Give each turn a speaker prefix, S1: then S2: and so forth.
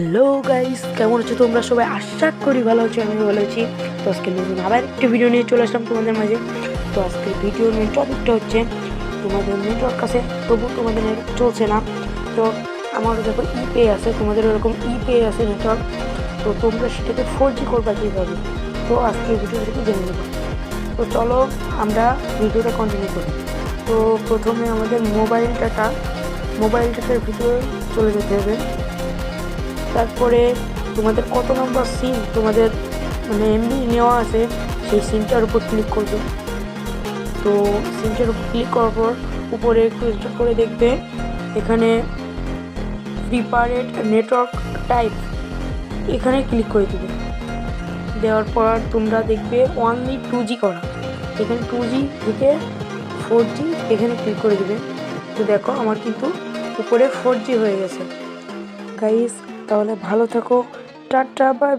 S1: Hello guys, কেমন আছো তোমরা সবাই? আশা করি ভালো আছো, আমি ভালো আছি। তো আজকে নতুন আবার একটি ভিডিও নিয়ে চলে আসলাম তোমাদের মাঝে। তো আজকে ভিডিও নিয়ে টপিকটা হচ্ছে তোমাদের নেটওয়ার্ক আছে, তবু তোমাদের নেটওয়ার্ক চলছে না। তো আমার যখন ইপে আছে, তোমাদের ওরকম ইপে আছে নেটওয়ার্ক, তো তোমরা সেটাকে 4G করবা কীভাবে? তো আজকে ভিডিও থেকে জেনে নেবো। তো চলো আমরা ভিডিওটা কন্টিনিউ করি। তো প্রথমে আমাদের মোবাইল ডাটার ভিতরে চলে যেতে হবে। তারপরে তোমাদের কত নম্বর সিম তোমাদের এমবি নেওয়া আছে, সেই সিমটার উপর ক্লিক করবে। তো সিমটার উপর ক্লিক করার পর উপরে একটু স্ক্রল করে দেখবে এখানে প্রিপারেড নেটওয়ার্ক টাইপ, এখানে ক্লিক করে দেবে। দেওয়ার পর তোমরা দেখবে অনলি 2G করা, এখানে 2G থেকে 4G এখানে ক্লিক করে দেবে। তো দেখো আমার কিন্তু উপরে 4G হয়ে গেছে গাইস। তাহলে ভালো থাকো, টাটা বাই।